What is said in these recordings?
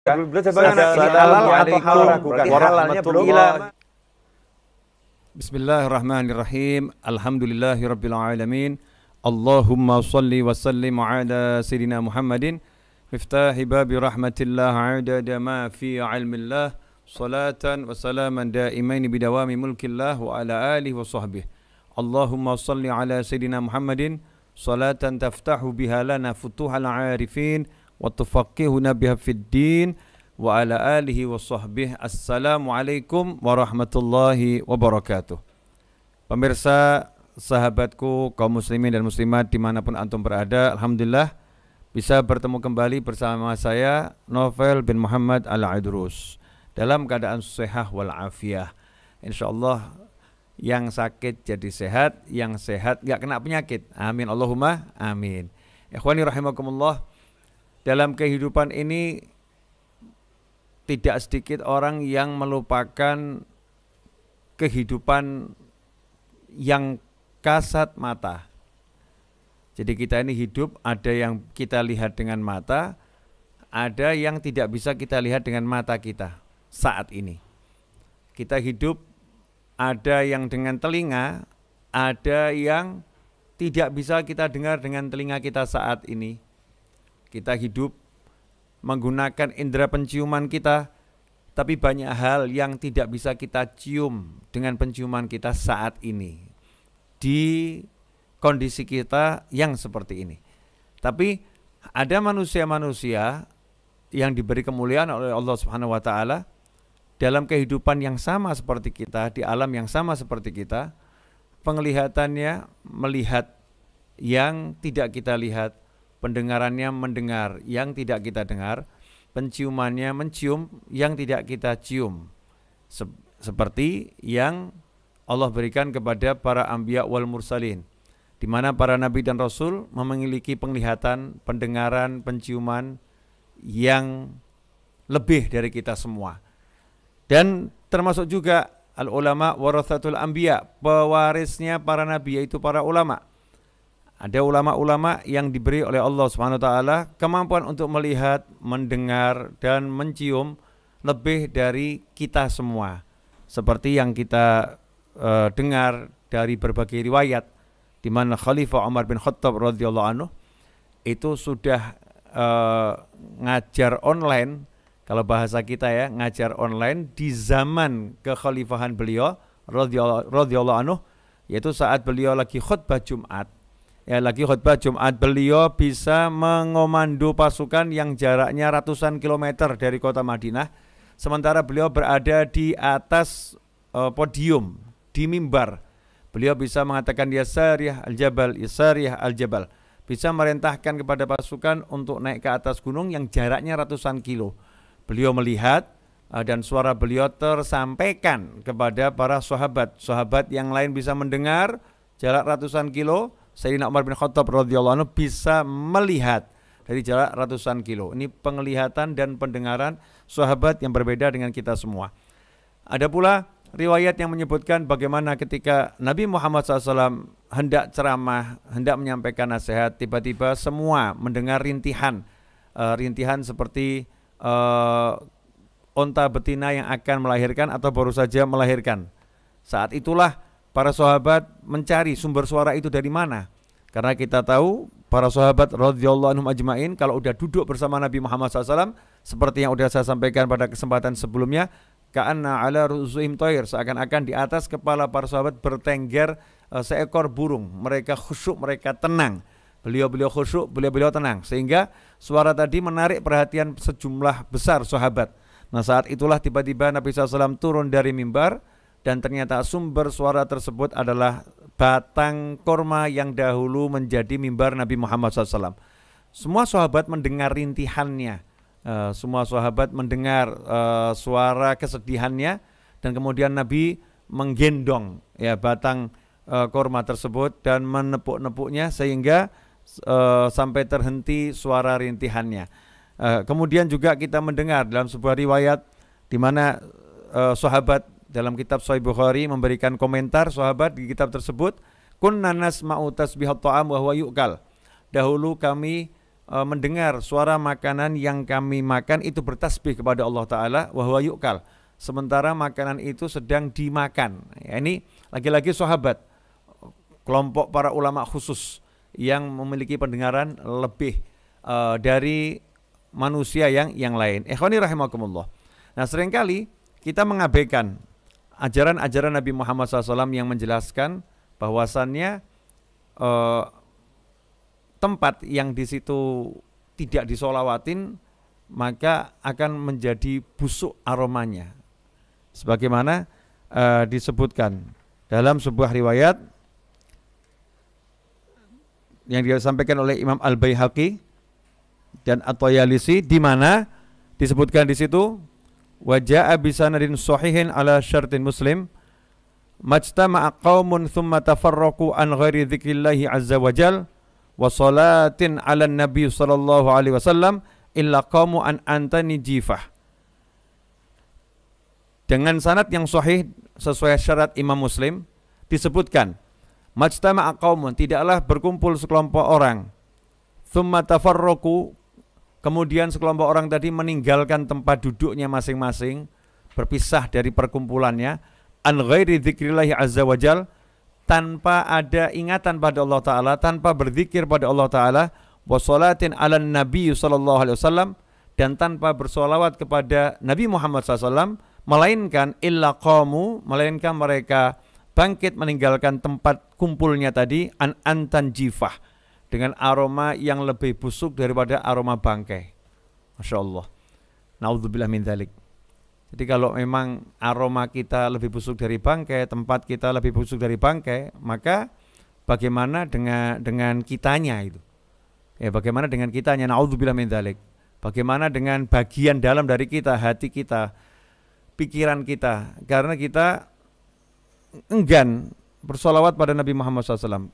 Assalamualaikum warahmatullahi wabarakatuh. Bismillahirrahmanirrahim. Alhamdulillahirabbil alamin. Allahumma shalli wa sallim ala sayidina Muhammadin miftahi babi rahmatillah adada ma fi ilmillah salatan wa salaman daimain bidawami mulkillah wa ala alihi wa sahbihi. Allahumma shalli ala sayidina Muhammadin salatan taftahu biha lana futuhal arifin wa tufaqihuna biha fid din wa ala alihi wa sahbihi. Assalamualaikum warahmatullahi wabarakatuh. Pemirsa, sahabatku, kaum muslimin dan muslimat dimanapun antum berada, alhamdulillah bisa bertemu kembali bersama saya Novel bin Muhammad Al-Idrus dalam keadaan sehat wal afiyah. InsyaAllah yang sakit jadi sehat, yang sehat gak kena penyakit. Amin Allahumma amin. Ikhwani rahimakumullah, dalam kehidupan ini tidak sedikit orang yang melupakan kehidupan yang kasat mata. Jadi kita ini hidup, ada yang kita lihat dengan mata, ada yang tidak bisa kita lihat dengan mata kita saat ini. Kita hidup, ada yang dengan telinga, ada yang tidak bisa kita dengar dengan telinga kita saat ini. Kita hidup menggunakan indera penciuman kita, tapi banyak hal yang tidak bisa kita cium dengan penciuman kita saat ini di kondisi kita yang seperti ini. Tapi ada manusia-manusia yang diberi kemuliaan oleh Allah Subhanahu wa taala dalam kehidupan yang sama seperti kita, di alam yang sama seperti kita, penglihatannya melihat yang tidak kita lihat, pendengarannya mendengar yang tidak kita dengar, penciumannya mencium yang tidak kita cium. Seperti yang Allah berikan kepada para anbiya wal mursalin, di mana para nabi dan rasul memiliki penglihatan, pendengaran, penciuman yang lebih dari kita semua. Dan termasuk juga al ulama warathatul anbiya, pewarisnya para nabi yaitu para ulama. Ada ulama-ulama yang diberi oleh Allah Subhanahu wa taala kemampuan untuk melihat, mendengar dan mencium lebih dari kita semua. Seperti yang kita dengar dari berbagai riwayat, di mana Khalifah Umar bin Khattab radhiyallahu anhu itu sudah ngajar online, kalau bahasa kita ya, ngajar online di zaman kekhalifahan beliau radhiyallahu anhu, yaitu saat beliau lagi khutbah Jumat. Beliau bisa mengomando pasukan yang jaraknya ratusan kilometer dari kota Madinah, sementara beliau berada di atas podium, di mimbar. Beliau bisa mengatakan ya sariyah al-jabal, ya sariyah al-jabal, bisa merintahkan kepada pasukan untuk naik ke atas gunung yang jaraknya ratusan kilo. Beliau melihat dan suara beliau tersampaikan kepada para sahabat yang lain bisa mendengar jarak ratusan kilo. Sayyidina Umar bin Khattab radhiyallahu anhu bisa melihat dari jarak ratusan kilo. Ini penglihatan dan pendengaran sahabat yang berbeda dengan kita semua. Ada pula riwayat yang menyebutkan bagaimana ketika Nabi Muhammad SAW hendak ceramah, hendak menyampaikan nasihat, tiba-tiba semua mendengar rintihan seperti onta betina yang akan melahirkan atau baru saja melahirkan. Saat itulah para sahabat mencari sumber suara itu dari mana. Karena kita tahu para sahabat radhiyallahu anhum ajmain kalau udah duduk bersama Nabi Muhammad SAW, seperti yang sudah saya sampaikan pada kesempatan sebelumnya, ka'anna ala ru'usihim thair, seakan-akan di atas kepala para sahabat bertengger seekor burung. Mereka khusyuk, mereka tenang. Beliau khusyuk, beliau tenang, sehingga suara tadi menarik perhatian sejumlah besar sahabat. Nah, saat itulah tiba-tiba Nabi SAW turun dari mimbar, dan ternyata sumber suara tersebut adalah batang korma yang dahulu menjadi mimbar Nabi Muhammad SAW. Semua sahabat mendengar rintihannya, semua sahabat mendengar suara kesedihannya, dan kemudian Nabi menggendong ya batang korma tersebut dan menepuk-nepuknya sehingga sampai terhenti suara rintihannya. Kemudian juga kita mendengar dalam sebuah riwayat di mana sahabat dalam kitab Sahih Bukhari memberikan komentar sahabat di kitab tersebut, kunna nasma'u tasbihat ta'am wa huwa yu'kal. Dahulu kami mendengar suara makanan yang kami makan itu bertasbih kepada Allah Ta'ala, wa huwa yu'kal, sementara makanan itu sedang dimakan. Ya, ini lagi-lagi sahabat, kelompok para ulama khusus yang memiliki pendengaran lebih dari manusia yang lain. Ikhwani rahimakumullah. Nah, seringkali kita mengabaikan ajaran-ajaran Nabi Muhammad SAW yang menjelaskan bahwasannya tempat yang di situ tidak disolawatin maka akan menjadi busuk aromanya. Sebagaimana disebutkan dalam sebuah riwayat yang disampaikan oleh Imam Al-Baihaqi dan At-Tayalisi, di mana disebutkan di situ waja'a bisanadin sahihin ala syartin Muslim majtama'a qaumun thumma tafarraqu an ghairi dzikrillahi azza wajal wa salatin ala nabi sallallahu alaihi wasallam illa qaumu an antani jifah. Dengan sanad yang sahih sesuai syarat Imam Muslim disebutkan majtama'a qaumun, tidaklah berkumpul sekelompok orang, thumma tafarraqu, kemudian sekelompok orang tadi meninggalkan tempat duduknya masing-masing, berpisah dari perkumpulannya, an ghairi dzikrillahi azza wajal, tanpa ada ingatan pada Allah Ta'ala, tanpa berzikir pada Allah Ta'ala, wa sholatin ala nabi sallallahu alaihi wasallam, dan tanpa bersolawat kepada Nabi Muhammad SAW, melainkan illa qamu, melainkan mereka bangkit meninggalkan tempat kumpulnya tadi, antan jifah, dengan aroma yang lebih busuk daripada aroma bangkai. Masya Allah. Na'udzubillah min dzalik. Jadi kalau memang aroma kita lebih busuk dari bangkai, tempat kita lebih busuk dari bangkai, maka bagaimana dengan kitanya itu? Ya, bagaimana dengan kitanya? Na'udzubillah min dzalik. Bagaimana dengan bagian dalam dari kita, hati kita, pikiran kita? Karena kita enggan bersolawat pada Nabi Muhammad SAW.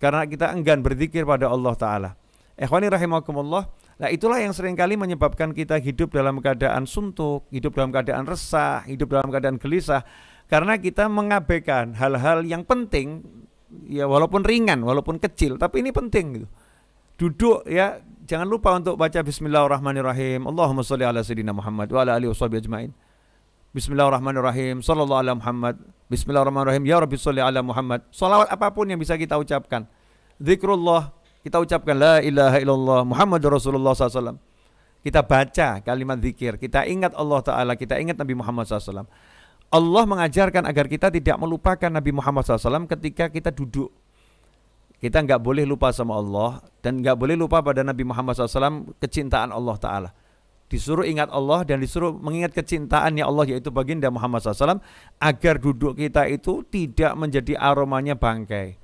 Karena kita enggan berzikir pada Allah Ta'ala. Ikhwani rahimakumullah. Nah, itulah yang seringkali menyebabkan kita hidup dalam keadaan suntuk, hidup dalam keadaan resah, hidup dalam keadaan gelisah. Karena kita mengabaikan hal-hal yang penting, ya walaupun ringan, walaupun kecil, tapi ini penting gitu. Duduk ya, jangan lupa untuk baca Bismillahirrahmanirrahim. Allahumma sholli ala sayyidina Muhammad wa ala alihi washabihi ajmain. Bismillahirrahmanirrahim. Sallallahu ala Muhammad. Bismillahirrahmanirrahim. Ya Rabbi sholli ala Muhammad. Salawat apapun yang bisa kita ucapkan. Zikrullah, kita ucapkan la ilaha illallah Muhammadur Rasulullah SAW. Kita baca kalimat zikir, kita ingat Allah Ta'ala, kita ingat Nabi Muhammad SAW. Allah mengajarkan agar kita tidak melupakan Nabi Muhammad SAW ketika kita duduk. Kita nggak boleh lupa sama Allah dan nggak boleh lupa pada Nabi Muhammad SAW, kecintaan Allah Ta'ala. Disuruh ingat Allah dan disuruh mengingat kecintaannya Allah, yaitu baginda Muhammad SAW, agar duduk kita itu tidak menjadi aromanya bangkai.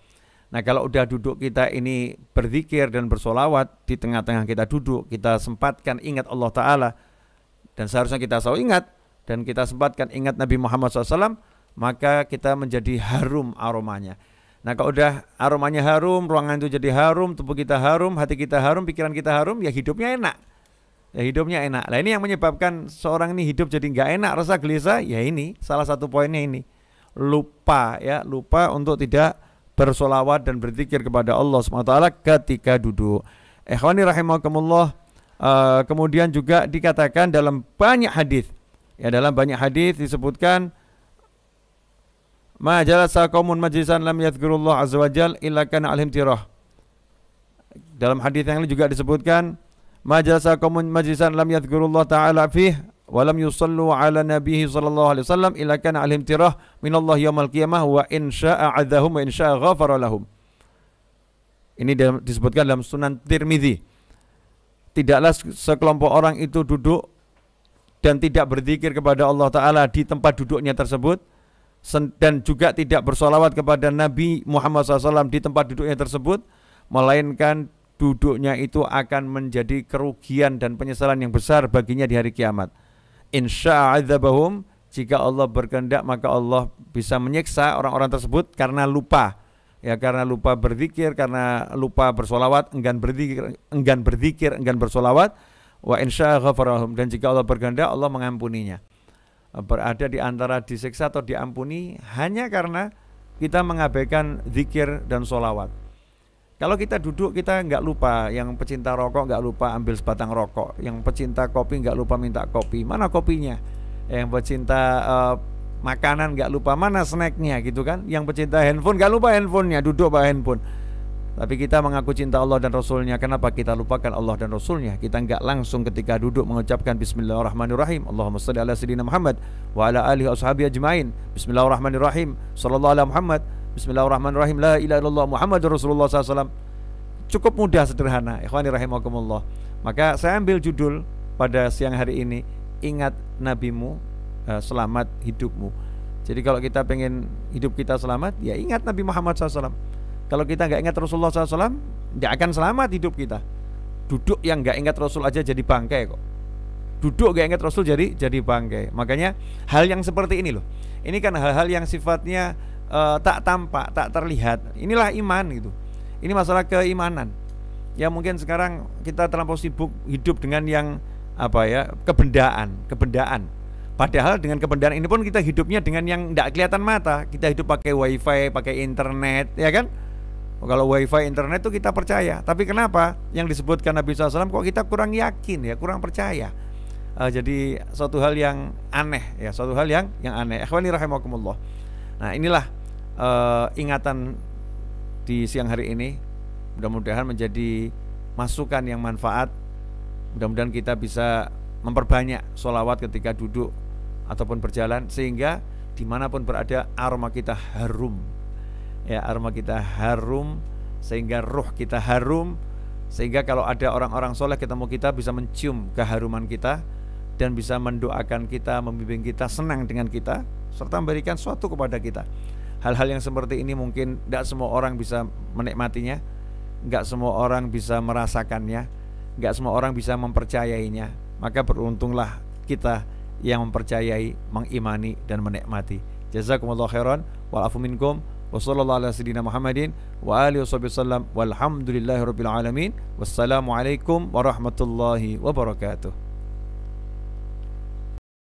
Nah, kalau udah duduk kita ini berzikir dan bersolawat, di tengah-tengah kita duduk, kita sempatkan ingat Allah Ta'ala, dan seharusnya kita selalu ingat, dan kita sempatkan ingat Nabi Muhammad SAW, maka kita menjadi harum aromanya. Nah, kalau udah aromanya harum, ruangan itu jadi harum, tubuh kita harum, hati kita harum, pikiran kita harum, ya hidupnya enak. Ya hidupnya enak. Nah, ini yang menyebabkan seorang ini hidup jadi nggak enak, rasa gelisah, ya ini salah satu poinnya ini. Lupa untuk tidak bersolawat dan berzikir kepada Allah SWT ketika duduk. Ikhwani rahimakumullah. Kemudian juga dikatakan dalam banyak hadis, ya dalam banyak hadis disebutkan ma jalasa qaumun majlisan lam yadhkurullah azza wajal illa kana alaihim tirah. Dalam hadis yang lain juga disebutkan ma jalasa qaumun majlisan lam yadhkurullah ta'ala fih wa lam yusallu ala nabihi sallallahu alaihi wasallam illa kana alaihim tirah minallahi yaumil qiyamah wa in syaa'a 'adzahum wa in syaa'a ghafara lahum. Ini disebutkan dalam Sunan Tirmidzi. Tidaklah sekelompok orang itu duduk dan tidak berzikir kepada Allah Ta'ala di tempat duduknya tersebut, dan juga tidak bersolawat kepada Nabi Muhammad SAW di tempat duduknya tersebut, melainkan duduknya itu akan menjadi kerugian dan penyesalan yang besar baginya di hari kiamat. Insya'adzabahum, jika Allah berkehendak maka Allah bisa menyiksa orang-orang tersebut karena lupa, ya karena lupa berzikir, karena lupa bersolawat, enggan berzikir, enggan bersolawat. Wa insya'a ghafarahum, dan jika Allah berkehendak Allah mengampuninya. Berada di antara disiksa atau diampuni hanya karena kita mengabaikan zikir dan solawat. Kalau kita duduk kita nggak lupa, yang pecinta rokok nggak lupa ambil sebatang rokok, yang pecinta kopi nggak lupa minta kopi, mana kopinya? Yang pecinta makanan nggak lupa mana snacknya gitu kan? Yang pecinta handphone nggak lupa handphonenya, duduk bawa handphone. Tapi kita mengaku cinta Allah dan Rasulnya, kenapa kita lupakan Allah dan Rasulnya? Kita nggak langsung ketika duduk mengucapkan Bismillahirrahmanirrahim, Allahumma shalli ala sayyidina Muhammad wa ala alihi washabihi ajma'in. Bismillahirrahmanirrahim, sallallahu ala Muhammad. Bismillahirrahmanirrahim, la ilaha illallah Muhammadur Rasulullah SAW. Cukup mudah, sederhana. Ikhwani rahimakumullah. Maka saya ambil judul pada siang hari ini, ingat nabimu, selamat hidupmu. Jadi kalau kita pengen hidup kita selamat, ya ingat Nabi Muhammad SAW. Kalau kita nggak ingat Rasulullah SAW, nggak akan selamat hidup kita. Duduk yang nggak ingat Rasul aja jadi bangkai kok. Duduk nggak ingat Rasul jadi bangkai. Makanya hal yang seperti ini loh. Ini kan hal-hal yang sifatnya tak tampak, tak terlihat. Inilah iman gitu. Ini masalah keimanan. Ya mungkin sekarang kita terlampau sibuk hidup dengan yang kebendaan. Padahal dengan kebendaan ini pun kita hidupnya dengan yang tidak kelihatan mata. Kita hidup pakai wifi, pakai internet, ya kan? Kalau wifi, internet itu kita percaya. Tapi kenapa yang disebutkan Nabi SAW kok kita kurang yakin ya, kurang percaya? Jadi suatu hal yang aneh ya, suatu hal yang aneh. Ikhwani rahimakumullah. Nah inilah ingatan di siang hari ini. Mudah-mudahan menjadi masukan yang manfaat. Mudah-mudahan kita bisa memperbanyak sholawat ketika duduk ataupun berjalan, sehingga dimanapun berada aroma kita harum. Ya, aroma kita harum, sehingga ruh kita harum, sehingga kalau ada orang-orang soleh ketemu kita bisa mencium keharuman kita dan bisa mendoakan kita, membimbing kita, senang dengan kita, serta memberikan sesuatu kepada kita. Hal-hal yang seperti ini mungkin tidak semua orang bisa menikmatinya, nggak semua orang bisa merasakannya, nggak semua orang bisa mempercayainya. Maka beruntunglah kita yang mempercayai, mengimani dan menikmati. Jazakumullah khairan wal afu minkum. Wassallallahu ala sayyidina Muhammadin wa alihi wasallam walhamdulillahirabbil alamin. Wassalamualaikum warahmatullahi wabarakatuh.